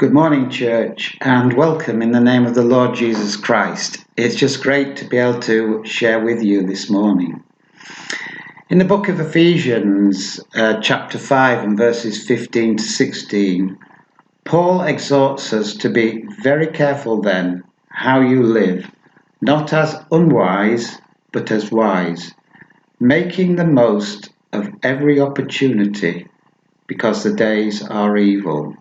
Good morning, church, and welcome in the name of the Lord Jesus Christ. It's just great to be able to share with you this morning. In the book of Ephesians, chapter 5 and verses 15 to 16, Paul exhorts us to be very careful then how you live, not as unwise, but as wise, making the most of every opportunity, because the days are evil.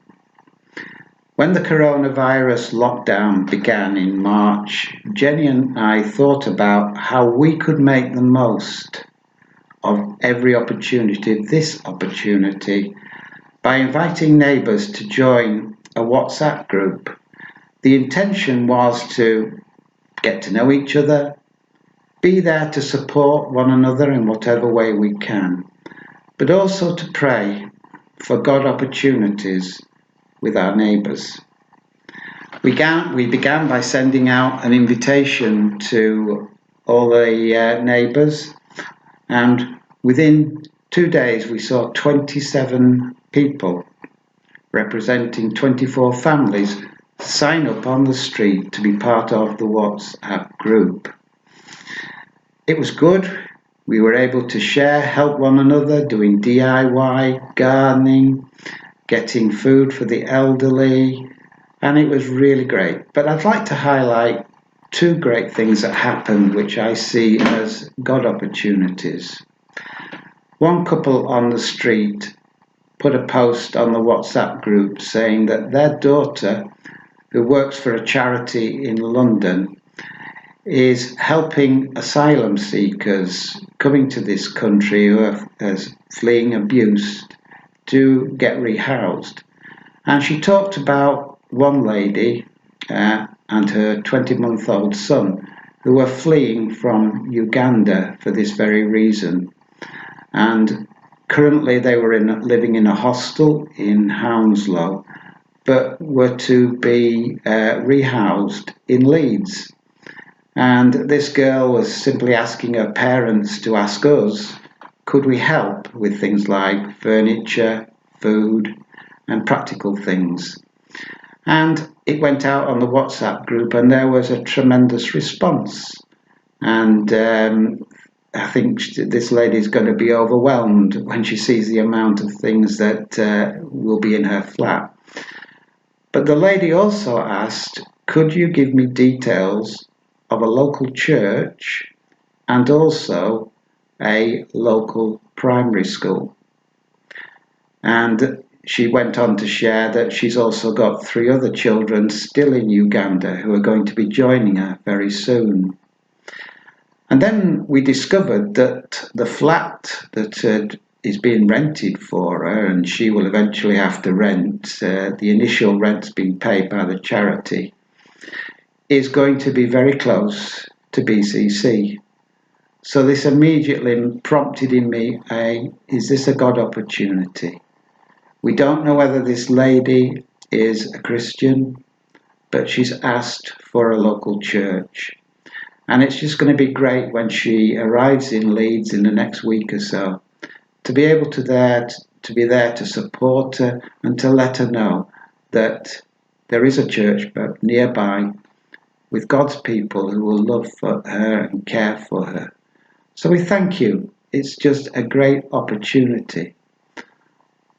When the coronavirus lockdown began in March, Jenny and I thought about how we could make the most of every opportunity, this opportunity, by inviting neighbours to join a WhatsApp group. The intention was to get to know each other, be there to support one another in whatever way we can, but also to pray for God opportunities with our neighbours. We began by sending out an invitation to all the neighbours, and within 2 days we saw 27 people representing 24 families sign up on the street to be part of the WhatsApp group. It was good. We were able to share, help one another, doing DIY, gardening, getting food for the elderly, and it was really great. But I'd like to highlight two great things that happened which I see as God opportunities. One couple on the street put a post on the WhatsApp group saying that their daughter, who works for a charity in London, is helping asylum seekers coming to this country who are fleeing abuse to get rehoused. And she talked about one lady and her 20-month-old son who were fleeing from Uganda for this very reason. And currently they were living in a hostel in Hounslow, but were to be rehoused in Leeds. And this girl was simply asking her parents to ask us, could we help with things like furniture, food, and practical things. And it went out on the WhatsApp group, and there was a tremendous response. And I think this lady is going to be overwhelmed when she sees the amount of things that will be in her flat. But the lady also asked, could you give me details of a local church and also a local primary school? And she went on to share that she's also got 3 other children still in Uganda who are going to be joining her very soon. And then we discovered that the flat that is being rented for her, and she will eventually have to rent, the initial rent's been paid by the charity, is going to be very close to BCC. So this immediately prompted in me, is this a God opportunity? We don't know whether this lady is a Christian, but she's asked for a local church. And it's just going to be great when she arrives in Leeds in the next week or so, to be able to be there to support her and to let her know that there is a church nearby with God's people who will love for her and care for her. So we thank you. It's just a great opportunity.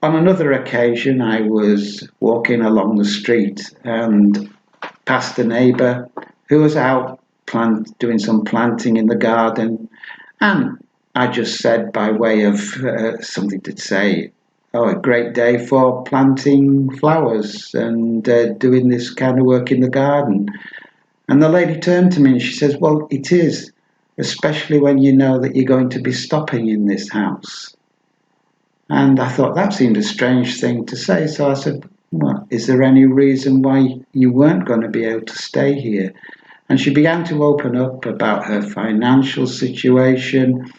On another occasion, I was walking along the street and passed a neighbour who was out doing some planting in the garden, and I just said, by way of something to say, a great day for planting flowers and doing this kind of work in the garden. And the lady turned to me and she says, well, it is, especially when you know that you're going to be stopping in this house. And I thought that seemed a strange thing to say. So I said, well, is there any reason why you weren't going to be able to stay here? And she began to open up about her financial situation,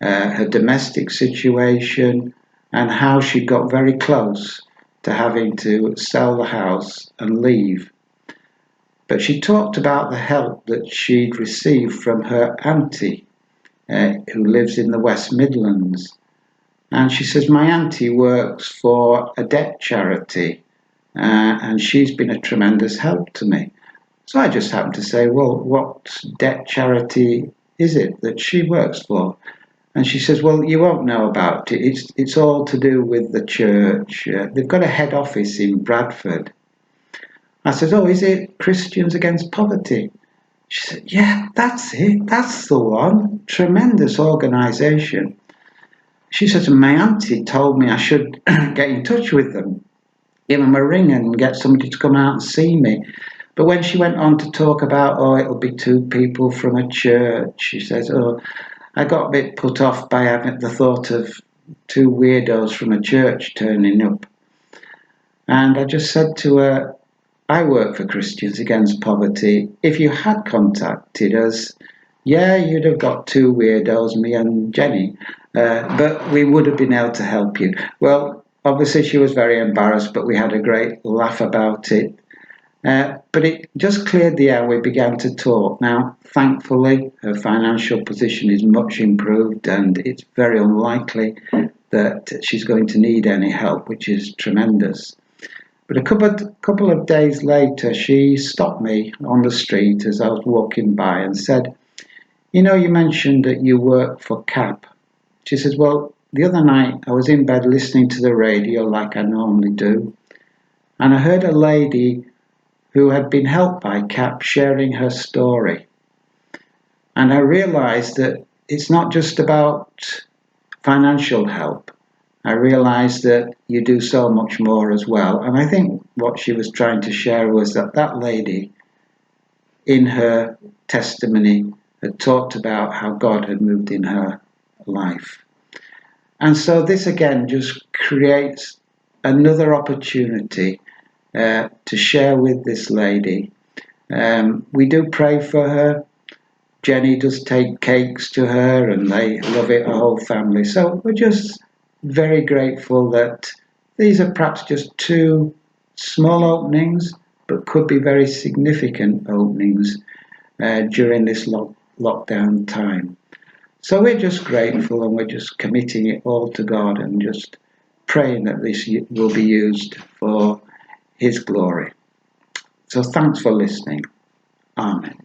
her domestic situation, and how she got very close to having to sell the house and leave. But she talked about the help that she'd received from her auntie, who lives in the West Midlands. And she says, my auntie works for a debt charity, and she's been a tremendous help to me. So I just happened to say, well, what debt charity is it that she works for? And she says, well, you won't know about it. It's all to do with the church. They've got a head office in Bradford. I said, oh, is it Christians Against Poverty? She said, yeah, that's it. That's the one. Tremendous organisation. She says, my auntie told me I should get in touch with them, give them a ring and get somebody to come out and see me. But when she went on to talk about, oh, it'll be two people from a church, she says, oh, I got a bit put off by having the thought of two weirdos from a church turning up. And I just said to her, I work for Christians Against Poverty. If you had contacted us, yeah, you'd have got two weirdos, me and Jenny, but we would have been able to help you. Well, obviously she was very embarrassed, but we had a great laugh about it. But it just cleared the air. We began to talk. Now, thankfully, her financial position is much improved, and it's very unlikely that she's going to need any help, which is tremendous. But a couple of days later, she stopped me on the street as I was walking by and said, you know, you mentioned that you work for CAP. She says, well, the other night I was in bed listening to the radio like I normally do, and I heard a lady who had been helped by CAP sharing her story. And I realised that it's not just about financial help. I realised that you do so much more as well. And I think what she was trying to share was that that lady, in her testimony, had talked about how God had moved in her life. And so this again just creates another opportunity to share with this lady. We do pray for her. Jenny does take cakes to her and they love it, our whole family. So we're just very grateful that these are perhaps just two small openings, but could be very significant openings during this lockdown time. So we're just grateful and we're just committing it all to God and just praying that this will be used for His glory. So thanks for listening. Amen.